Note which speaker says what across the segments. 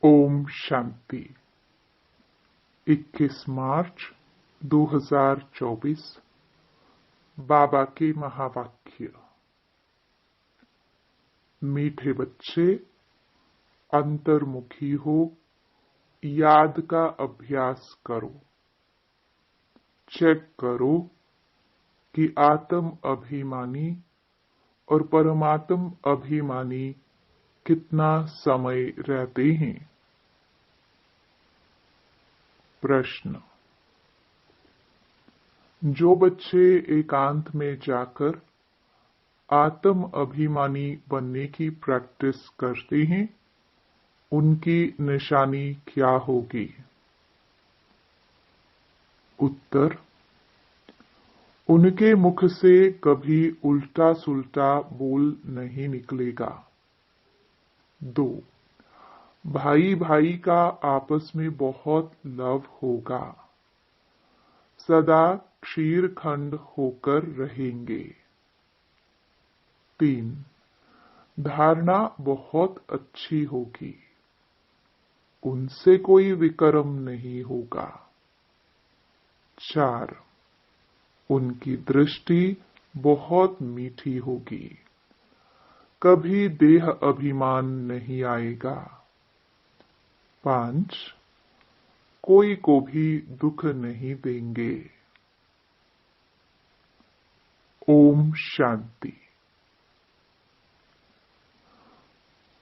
Speaker 1: ओम शांति। 21 मार्च 2024 बाबा के महावाक्य। मीठे बच्चे, अंतर्मुखी हो, याद का अभ्यास करो। चेक करो कि आत्म अभिमानी और परमात्म अभिमानी कितना समय रहते हैं। प्रश्न। जो बच्चे एकांत में जाकर आत्म अभिमानी बनने की प्रैक्टिस करते हैं, उनकी निशानी क्या होगी? उत्तर। उनके मुख से कभी उल्टा सुल्टा बोल नहीं निकलेगा। 2. भाई भाई का आपस में बहुत लव होगा। सदा क्षीरखंड होकर रहेंगे। 3. धारणा बहुत अच्छी होगी। उनसे कोई विकर्म नहीं होगा। 4. उनकी दृष्टि बहुत मीठी होगी। कभी देह अभिमान नहीं आएगा। 5. कोई को भी दुख नहीं देंगे। ओम शांति।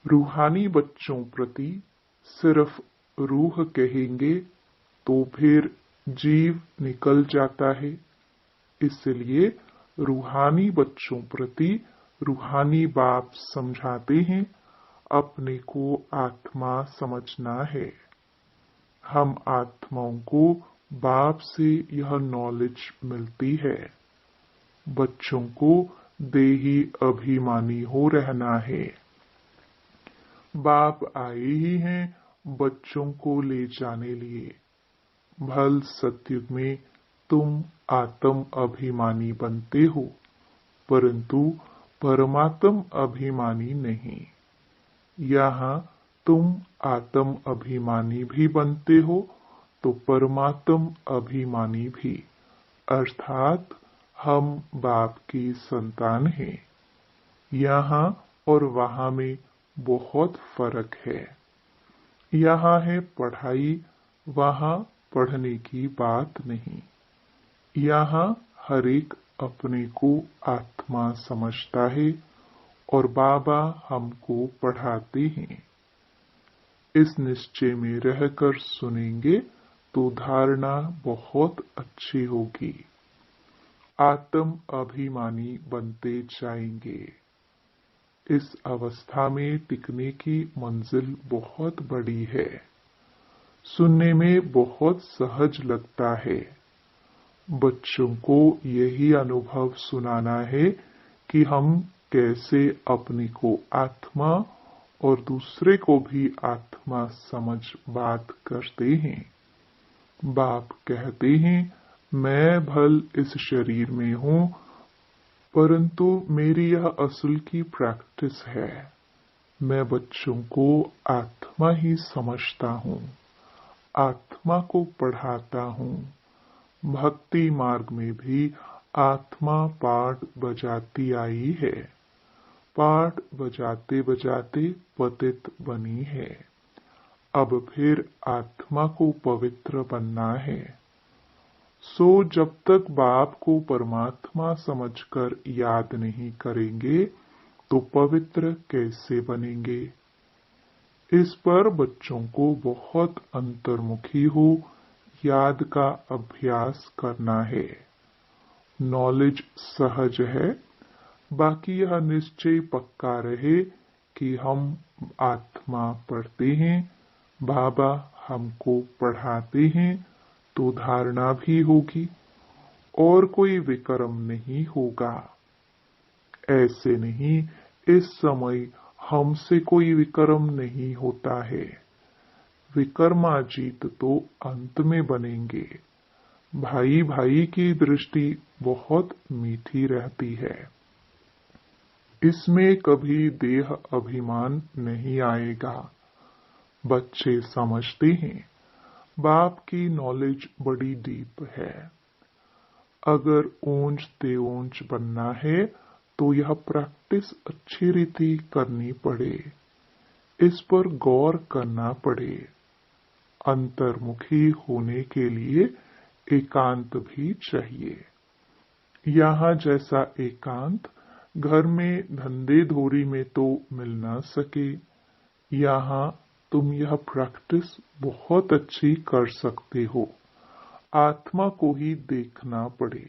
Speaker 1: रूहानी बच्चों प्रति सिर्फ रूह कहेंगे तो फिर जीव निकल जाता है। इसलिए रूहानी बच्चों प्रति रूहानी बाप समझाते हैं, अपने को आत्मा समझना है। हम आत्माओं को बाप से यह नॉलेज मिलती है। बच्चों को देही अभिमानी हो रहना है। बाप आए ही हैं बच्चों को ले जाने लिए। भल सत्युग में तुम आत्म अभिमानी बनते हो, परंतु परमात्म अभिमानी नहीं। यहाँ तुम आत्म अभिमानी भी बनते हो तो परमात्म अभिमानी भी, अर्थात हम बाप की संतान हैं। यहाँ और वहाँ में बहुत फर्क है। यहाँ है पढ़ाई, वहाँ पढ़ने की बात नहीं। यहाँ हर एक अपने को आत्मा समझता है और बाबा हमको पढ़ाते हैं। इस निश्चय में रहकर सुनेंगे तो धारणा बहुत अच्छी होगी। आत्म अभिमानी बनते जाएंगे। इस अवस्था में टिकने की मंजिल बहुत बड़ी है। सुनने में बहुत सहज लगता है। बच्चों को यही अनुभव सुनाना है कि हम कैसे अपने को आत्मा और दूसरे को भी आत्मा समझ बात करते हैं। बाप कहते हैं, मैं भल इस शरीर में हूँ, परंतु मेरी यह असल की प्रैक्टिस है। मैं बच्चों को आत्मा ही समझता हूँ, आत्मा को पढ़ाता हूँ। भक्ति मार्ग में भी आत्मा पाठ बजाती आई है। पाठ बजाते बजाते पतित बनी है। अब फिर आत्मा को पवित्र बनना है। सो जब तक बाप को परमात्मा समझकर याद नहीं करेंगे तो पवित्र कैसे बनेंगे? इस पर बच्चों को बहुत अंतर्मुखी हो याद का अभ्यास करना है। नॉलेज सहज है, बाकी यह निश्चय पक्का रहे कि हम आत्मा पढ़ते हैं, बाबा हमको पढ़ाते हैं, तो धारणा भी होगी और कोई विकर्म नहीं होगा। ऐसे नहीं, इस समय हमसे कोई विकर्म नहीं होता है। विकर्माजीत तो अंत में बनेंगे। भाई भाई की दृष्टि बहुत मीठी रहती है। इसमें कभी देह अभिमान नहीं आएगा। बच्चे समझते हैं बाप की नॉलेज बड़ी डीप है। अगर ऊंच ते ऊंच बनना है तो यह प्रैक्टिस अच्छी रीति करनी पड़े, इस पर गौर करना पड़े। अंतर्मुखी होने के लिए एकांत भी चाहिए। यहाँ जैसा एकांत घर में धंधे धोरी में तो मिल ना सके, यहाँ तुम यह प्रैक्टिस बहुत अच्छी कर सकते हो। आत्मा को ही देखना पड़े,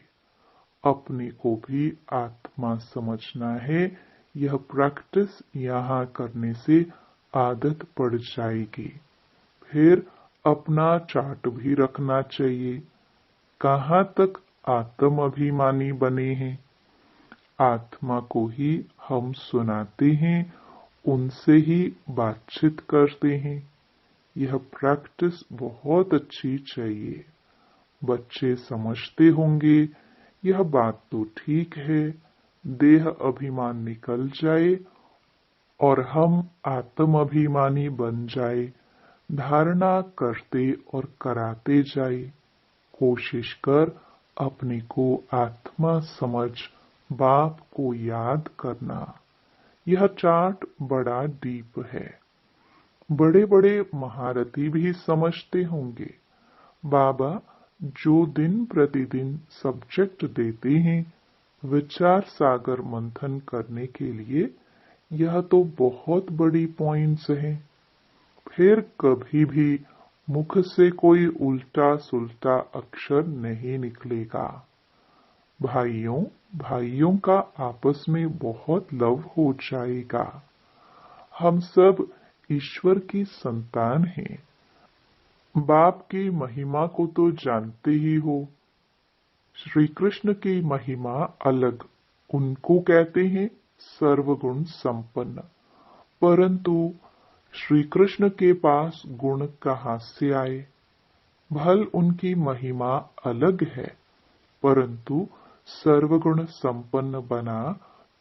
Speaker 1: अपने को भी आत्मा समझना है। यह प्रैक्टिस यहाँ करने से आदत पड़ जाएगी। फिर अपना चार्ट भी रखना चाहिए, कहाँ तक आत्म अभिमानी बने हैं। आत्मा को ही हम सुनाते हैं, उनसे ही बातचीत करते हैं। यह प्रैक्टिस बहुत अच्छी चाहिए। बच्चे समझते होंगे यह बात तो ठीक है, देह अभिमान निकल जाए और हम आत्म अभिमानी बन जाए, धारणा करते और कराते जाए। कोशिश कर अपने को आत्मा समझ बाप को याद करना। यह चार्ट बड़ा डीप है। बड़े बड़े महारथी भी समझते होंगे। बाबा जो दिन प्रतिदिन सब्जेक्ट देते हैं विचार सागर मंथन करने के लिए, यह तो बहुत बड़ी पॉइंट्स हैं। फिर कभी भी मुख से कोई उल्टा सुल्टा अक्षर नहीं निकलेगा। भाइयों भाइयों का आपस में बहुत लव हो जाएगा। हम सब ईश्वर की संतान हैं। बाप की महिमा को तो जानते ही हो। श्री कृष्ण की महिमा अलग, उनको कहते हैं सर्वगुण संपन्न। परंतु श्री कृष्ण के पास गुण कहाँ से आए? भल उनकी महिमा अलग है, परंतु सर्वगुण संपन्न बना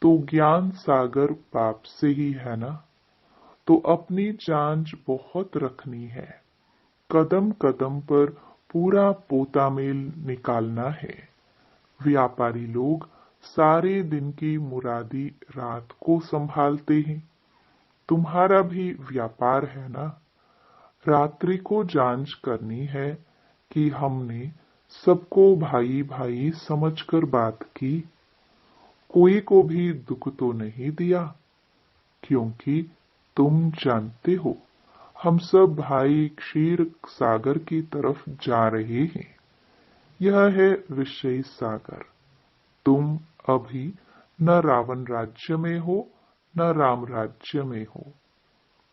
Speaker 1: तो ज्ञान सागर बाप से ही है ना। तो अपनी जांच बहुत रखनी है। कदम कदम पर पूरा पोतामेल निकालना है। व्यापारी लोग सारे दिन की मुरादी रात को संभालते हैं। तुम्हारा भी व्यापार है ना। रात्रि को जांच करनी है कि हमने सबको भाई भाई समझकर बात की, कोई को भी दुख तो नहीं दिया। क्योंकि तुम जानते हो हम सब भाई क्षीर सागर की तरफ जा रहे हैं। यह है विषय सागर। तुम अभी न रावण राज्य में हो न राम राज्य में हो,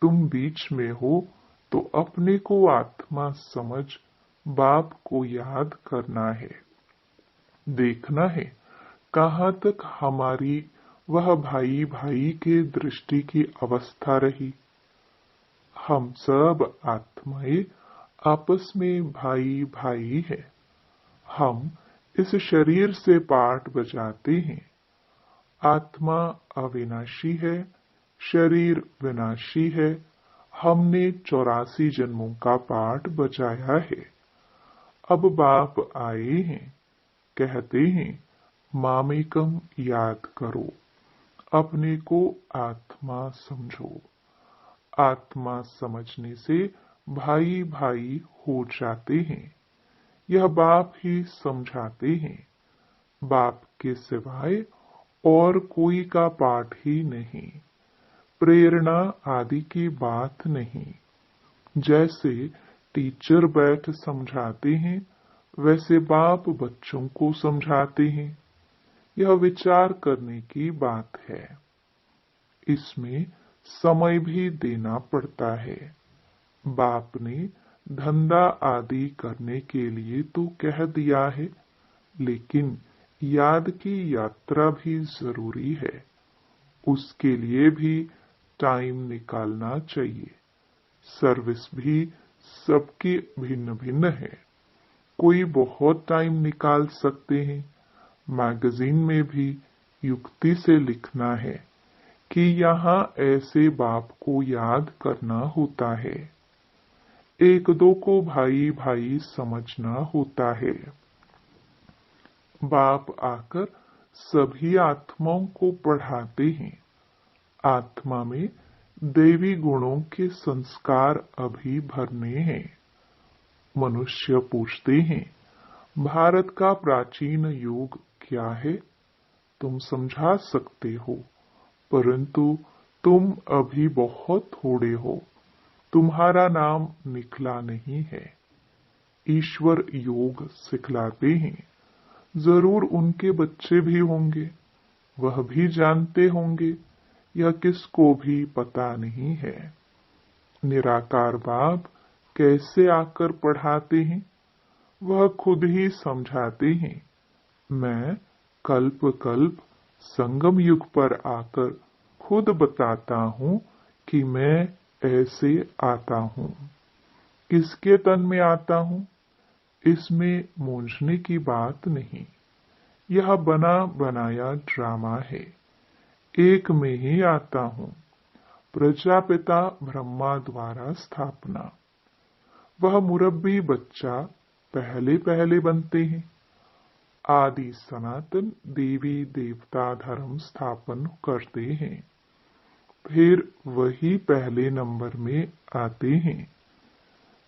Speaker 1: तुम बीच में हो। तो अपने को आत्मा समझ बाप को याद करना है। देखना है कहाँ तक हमारी वह भाई भाई के दृष्टि की अवस्था रही। हम सब आत्माएं आपस में भाई भाई है। हम इस शरीर से पाठ बजाते हैं। आत्मा अविनाशी है, शरीर विनाशी है। हमने 84 जन्मों का पाठ बजाया है। अब बाप आए हैं, कहते हैं मामेकम याद करो, अपने को आत्मा समझो। आत्मा समझने से भाई भाई हो जाते हैं। यह बाप ही समझाते हैं। बाप के सिवाय और कोई का पाठ ही नहीं, प्रेरणा आदि की बात नहीं। जैसे टीचर बैठ समझाते हैं, वैसे बाप बच्चों को समझाते हैं। यह विचार करने की बात है। इसमें समय भी देना पड़ता है। बाप ने धंधा आदि करने के लिए तो कह दिया है, लेकिन याद की यात्रा भी जरूरी है। उसके लिए भी टाइम निकालना चाहिए। सर्विस भी सबकी भिन्न भिन्न है। कोई बहुत टाइम निकाल सकते हैं। मैगजीन में भी युक्ति से लिखना है कि यहाँ ऐसे बाप को याद करना होता है। एक दो को भाई भाई समझना होता है। बाप आकर सभी आत्माओं को पढ़ाते हैं। आत्मा में देवी गुणों के संस्कार अभी भरने हैं। मनुष्य पूछते हैं, भारत का प्राचीन युग क्या है? तुम समझा सकते हो, परंतु तुम अभी बहुत थोड़े हो। तुम्हारा नाम निकला नहीं है। ईश्वर योग सिखलाते हैं। जरूर उनके बच्चे भी होंगे, वह भी जानते होंगे, यह किसको भी पता नहीं है। निराकार बाप कैसे आकर पढ़ाते हैं, वह खुद ही समझाते हैं। मैं कल्प कल्प संगम युग पर आकर खुद बताता हूँ कि मैं ऐसे आता हूँ। किसके तन में आता हूँ, इसमें मूंझने की बात नहीं। यह बना बनाया ड्रामा है। एक में ही आता हूँ। प्रजापिता ब्रह्मा द्वारा स्थापना। वह मुरब्बी बच्चा पहले पहले बनते हैं। आदि सनातन देवी देवता धर्म स्थापन करते हैं, फिर वही पहले नंबर में आते हैं।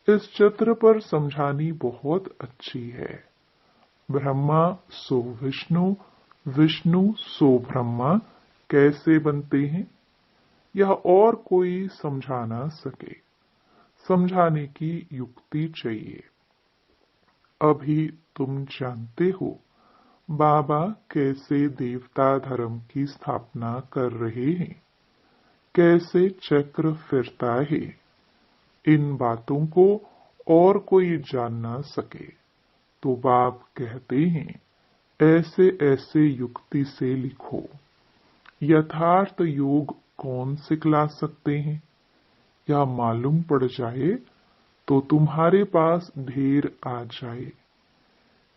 Speaker 1: इस चित्र पर समझानी बहुत अच्छी है। ब्रह्मा सो विष्णु, विष्णु सो ब्रह्मा कैसे बनते हैं, यह और कोई समझा ना सके। समझाने की युक्ति चाहिए। अभी तुम जानते हो बाबा कैसे देवता धर्म की स्थापना कर रहे हैं, कैसे चक्र फिरता है। इन बातों को और कोई जान ना सके तो बाप कहते हैं, ऐसे ऐसे युक्ति से लिखो। यथार्थ योग कौन सिखला सकते हैं, यह मालूम पड़ जाए तो तुम्हारे पास ढेर आ जाए।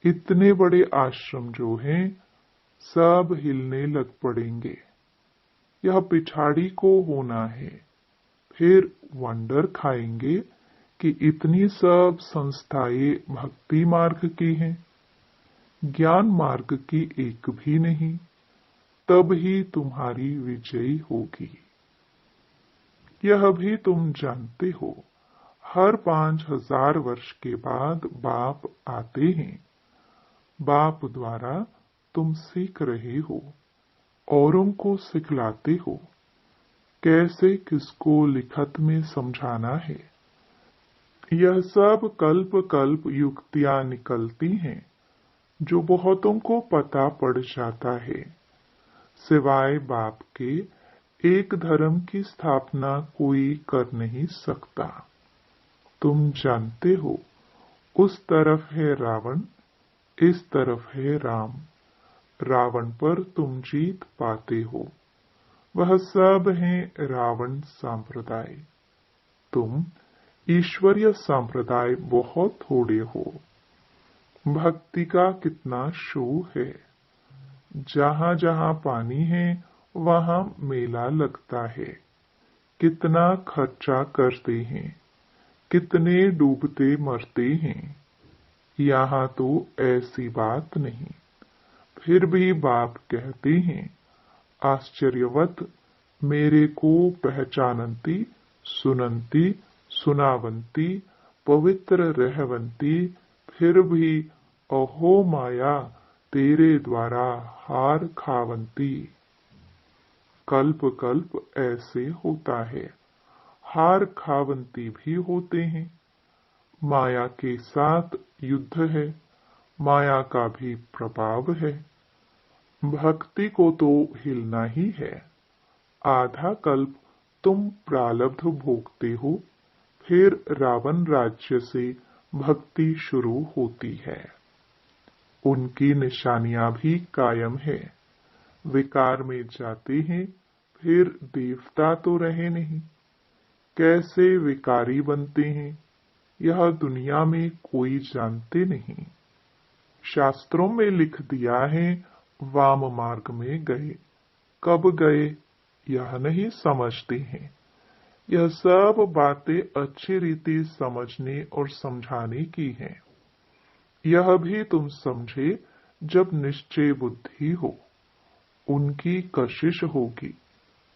Speaker 1: इतने बड़े आश्रम जो हैं, सब हिलने लग पड़ेंगे। यह पिछाड़ी को होना है। फिर वंडर खाएंगे कि इतनी सब संस्थाएं भक्ति मार्ग की हैं, ज्ञान मार्ग की एक भी नहीं। तब ही तुम्हारी विजयी होगी। यह भी तुम जानते हो, हर 5000 वर्ष के बाद बाप आते हैं। बाप द्वारा तुम सीख रहे हो, औरों को सिखलाते हो, कैसे किसको लिखत में समझाना है। यह सब कल्प कल्प युक्तियां निकलती हैं, जो बहुतों को पता पड़ जाता है। सिवाय बाप के एक धर्म की स्थापना कोई कर नहीं सकता। तुम जानते हो, उस तरफ है रावण, इस तरफ है राम। रावण पर तुम जीत पाते हो। वह सब हैं रावण संप्रदाय। तुम ईश्वरीय संप्रदाय बहुत थोड़े हो। भक्ति का कितना शो है। जहां जहां पानी है वहां मेला लगता है। कितना खर्चा करते हैं, कितने डूबते मरते हैं। यहाँ तो ऐसी बात नहीं। फिर भी बाप कहते हैं, आश्चर्यवत मेरे को पहचानती, सुनंती, सुनावंती, पवित्र रहवंती, फिर भी अहो माया तेरे द्वारा हार खावंती। कल्प कल्प ऐसे होता है। हार खावंती भी होते हैं। माया के साथ युद्ध है, माया का भी प्रभाव है। भक्ति को तो हिलना ही है। आधा कल्प तुम प्रारब्ध भोगते हो, फिर रावण राज्य से भक्ति शुरू होती है। उनकी निशानियां भी कायम है। विकार में जाते हैं, फिर देवता तो रहे नहीं। कैसे विकारी बनते हैं, यह दुनिया में कोई जानते नहीं। शास्त्रों में लिख दिया है, वाम मार्ग में गए। कब गए यह नहीं समझते हैं। यह सब बातें अच्छी रीति समझने और समझाने की हैं। यह भी तुम समझे जब निश्चय बुद्धि हो, उनकी कशिश होगी,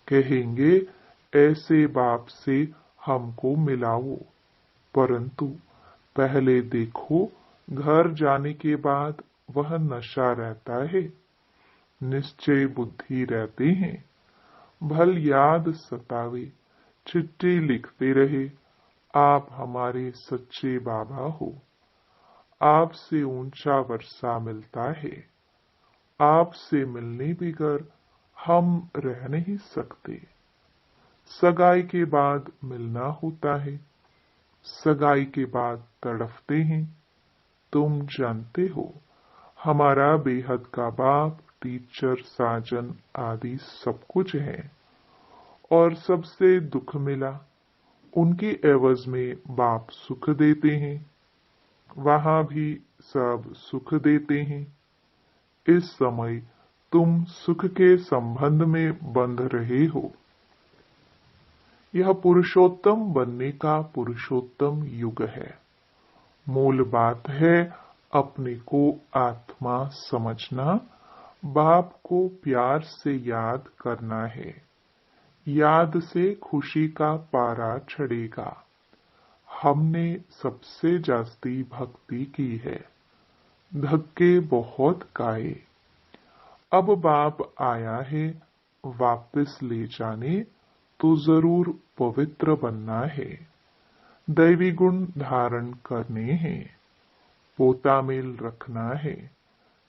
Speaker 1: कहेंगे ऐसे बाप से हमको मिलाओ। परंतु पहले देखो, घर जाने के बाद वह नशा रहता है, निश्चय बुद्धि रहते हैं। भल याद सतावे, चिट्ठी लिखते रहे, आप हमारे सच्चे बाबा हो। आपसे ऊंचा वर्षा मिलता है। आपसे मिलने बगैर हम रह नहीं सकते। सगाई के बाद मिलना होता है, सगाई के बाद तड़फते हैं। तुम जानते हो, हमारा बेहद का बाप, टीचर, साजन आदि सब कुछ है, और सबसे दुख मिला, उनकी एवज में बाप सुख देते हैं, वहां भी सब सुख देते हैं। इस समय तुम सुख के संबंध में बंध रहे हो। यह पुरुषोत्तम बनने का पुरुषोत्तम युग है। मूल बात है अपने को आत्मा समझना, बाप को प्यार से याद करना है। याद से खुशी का पारा चढ़ेगा। हमने सबसे जास्ती भक्ति की है, धक्के बहुत खाए। अब बाप आया है वापस ले जाने, तो जरूर पवित्र बनना है, दैवी गुण धारण करने हैं, पोता मेल रखना है।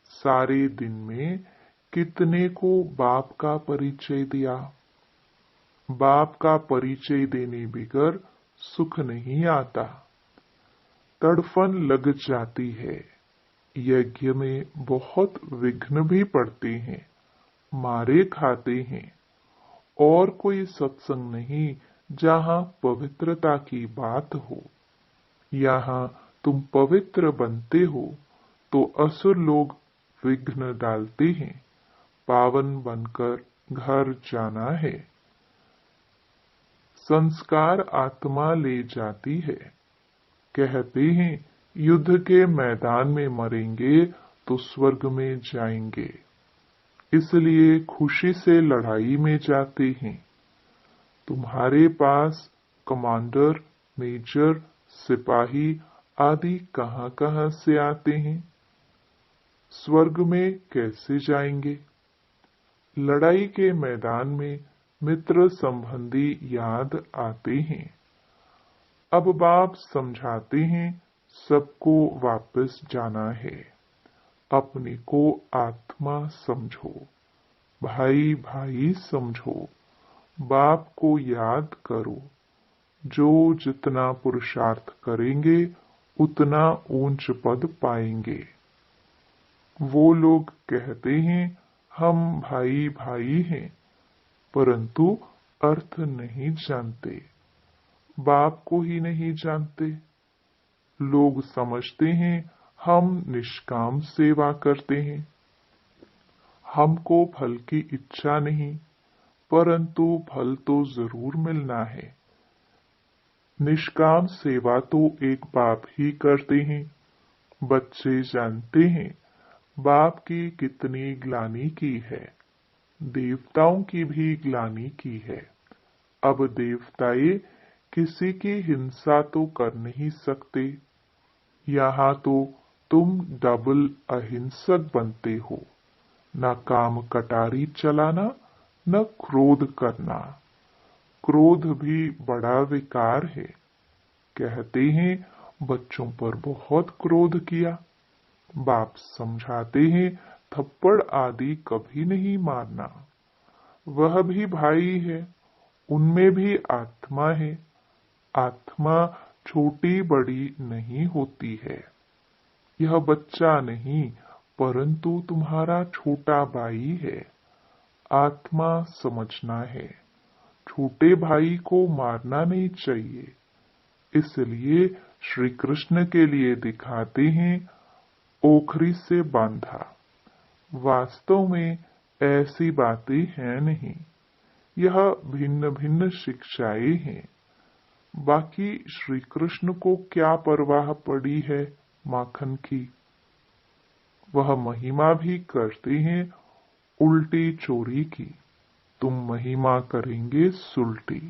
Speaker 1: सारे दिन में कितने को बाप का परिचय दिया। बाप का परिचय देने बगैर सुख नहीं आता, तड़फन लग जाती है। यज्ञ में बहुत विघ्न भी पड़ते हैं, मारे खाते हैं। और कोई सत्संग नहीं जहाँ पवित्रता की बात हो। यहाँ तुम पवित्र बनते हो तो असुर लोग विघ्न डालते हैं। पावन बनकर घर जाना है। संस्कार आत्मा ले जाती है। कहते हैं युद्ध के मैदान में मरेंगे तो स्वर्ग में जाएंगे, इसलिए खुशी से लड़ाई में जाते हैं। तुम्हारे पास कमांडर, मेजर, सिपाही आदि कहाँ-कहाँ से आते हैं? स्वर्ग में कैसे जाएंगे? लड़ाई के मैदान में मित्र संबंधी याद आते हैं। अब बाप समझाते हैं सबको वापस जाना है। अपने को आत्मा समझो, भाई भाई समझो, बाप को याद करो। जो जितना पुरुषार्थ करेंगे उतना ऊंच पद पाएंगे। वो लोग कहते हैं हम भाई भाई हैं, परंतु अर्थ नहीं जानते, बाप को ही नहीं जानते। लोग समझते हैं हम निष्काम सेवा करते हैं, हमको फल की इच्छा नहीं, परंतु फल तो जरूर मिलना है। निष्काम सेवा तो एक बाप ही करते हैं। बच्चे जानते हैं बाप की कितनी ग्लानि की है, देवताओं की भी ग्लानि की है। अब देवताए किसी की हिंसा तो कर नहीं सकते। यहाँ तो तुम डबल अहिंसक बनते हो, न काम कटारी चलाना, न क्रोध करना। क्रोध भी बड़ा विकार है। कहते हैं बच्चों पर बहुत क्रोध किया। बाप समझाते हैं थप्पड़ आदि कभी नहीं मारना। वह भी भाई है, उनमें भी आत्मा है। आत्मा छोटी बड़ी नहीं होती है। यह बच्चा नहीं, परंतु तुम्हारा छोटा भाई है। आत्मा समझना है। छोटे भाई को मारना नहीं चाहिए, इसलिए श्री कृष्ण के लिए दिखाते हैं ओखरी से बांधा। वास्तव में ऐसी बातें हैं नहीं। यह भिन्न भिन्न शिक्षाएं हैं। बाकी श्री कृष्ण को क्या परवाह पड़ी है माखन की। वह महिमा भी करते हैं उल्टी चोरी की। तुम महिमा करेंगे सुलटी।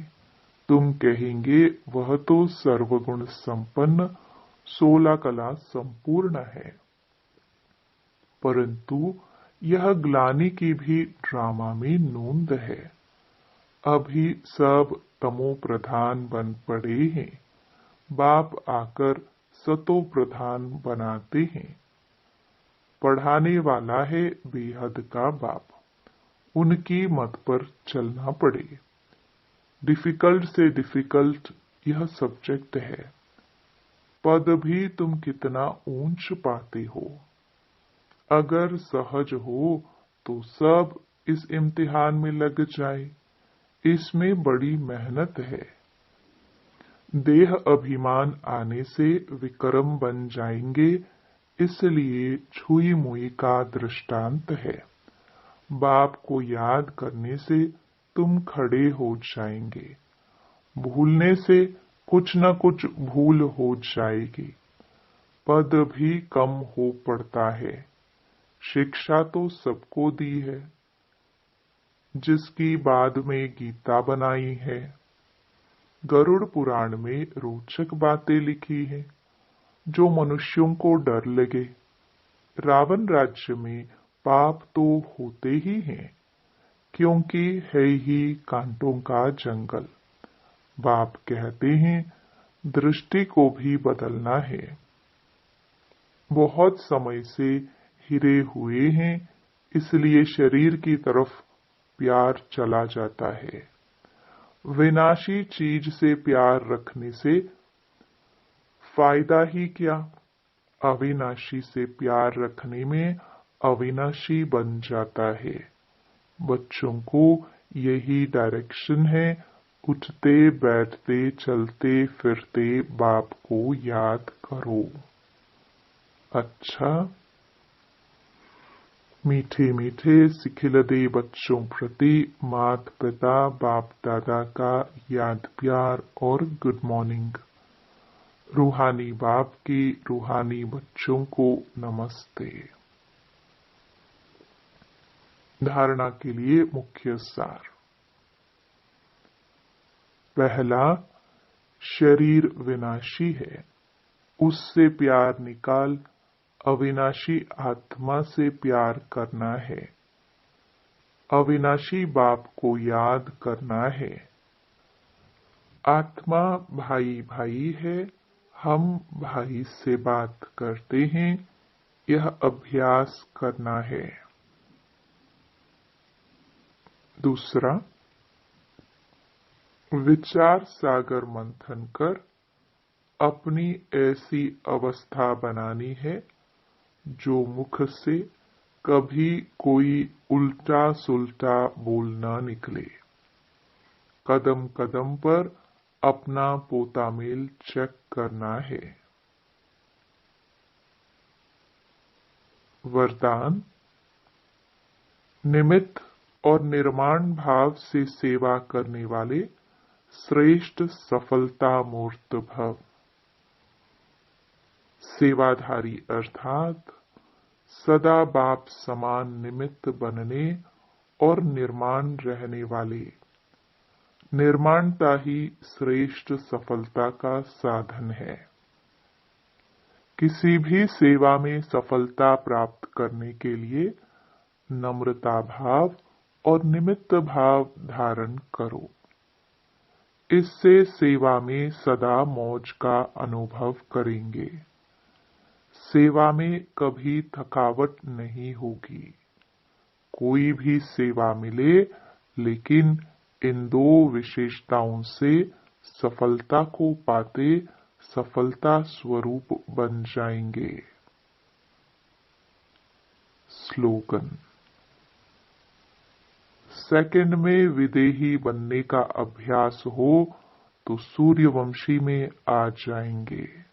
Speaker 1: तुम कहेंगे वह तो सर्वगुण संपन्न 16 कला संपूर्ण है। परंतु यह ग्लानि की भी ड्रामा में नोंद है। अभी सब तमो प्रधान बन पड़े हैं। बाप आकर सतो प्रधान बनाते हैं। पढ़ाने वाला है बेहद का बाप। उनकी मत पर चलना पड़े। डिफिकल्ट से डिफिकल्ट यह सब्जेक्ट है। पद भी तुम कितना ऊंच पाते हो। अगर सहज हो तो सब इस इम्तिहान में लग जाए। इसमें बड़ी मेहनत है। देह अभिमान आने से विक्रम बन जाएंगे, इसलिए छुई मुई का दृष्टांत है। बाप को याद करने से तुम खड़े हो जाएंगे। भूलने से कुछ न कुछ भूल हो जाएगी। पद भी कम हो पड़ता है। शिक्षा तो सबको दी है, जिसकी बाद में गीता बनाई है। गरुड़ पुराण में रोचक बातें लिखी हैं, जो मनुष्यों को डर लगे। रावण राज्य में पाप तो होते ही हैं, क्योंकि है ही कांटों का जंगल। बाप कहते हैं दृष्टि को भी बदलना है। बहुत समय से हिरे हुए हैं, इसलिए शरीर की तरफ प्यार चला जाता है। विनाशी चीज से प्यार रखने से फायदा ही क्या। अविनाशी से प्यार रखने में अविनाशी बन जाता है। बच्चों को यही डायरेक्शन है। उठते बैठते चलते फिरते बाप को याद करो। अच्छा, मीठे मीठे सिखिलदे बच्चों प्रति मात पिता बाप दादा का याद प्यार और गुड मॉर्निंग। रूहानी बाप की रूहानी बच्चों को नमस्ते। धारणा के लिए मुख्य सार। पहला, शरीर विनाशी है, उससे प्यार निकाल अविनाशी आत्मा से प्यार करना है। अविनाशी बाप को याद करना है। आत्मा भाई भाई है, हम भाई से बात करते हैं, यह अभ्यास करना है। दूसरा, विचार सागर मंथन कर अपनी ऐसी अवस्था बनानी है जो मुख से कभी कोई उल्टा सुल्टा बोल न निकले। कदम कदम पर अपना पोतामेल चेक करना है। वरदान, निमित्त और निर्माण भाव से सेवा करने वाले श्रेष्ठ सफलता मूर्त भव। सेवाधारी अर्थात सदा बाप समान निमित्त बनने और निर्माण रहने वाले। निर्माणता ही श्रेष्ठ सफलता का साधन है। किसी भी सेवा में सफलता प्राप्त करने के लिए नम्रता भाव और निमित्त भाव धारण करो। इससे सेवा में सदा मौज का अनुभव करेंगे। सेवा में कभी थकावट नहीं होगी। कोई भी सेवा मिले, लेकिन इन दो विशेषताओं से सफलता को पाते सफलता स्वरूप बन जाएंगे। स्लोगन। सेकंड में विदेही बनने का अभ्यास हो तो सूर्यवंशी में आ जाएंगे।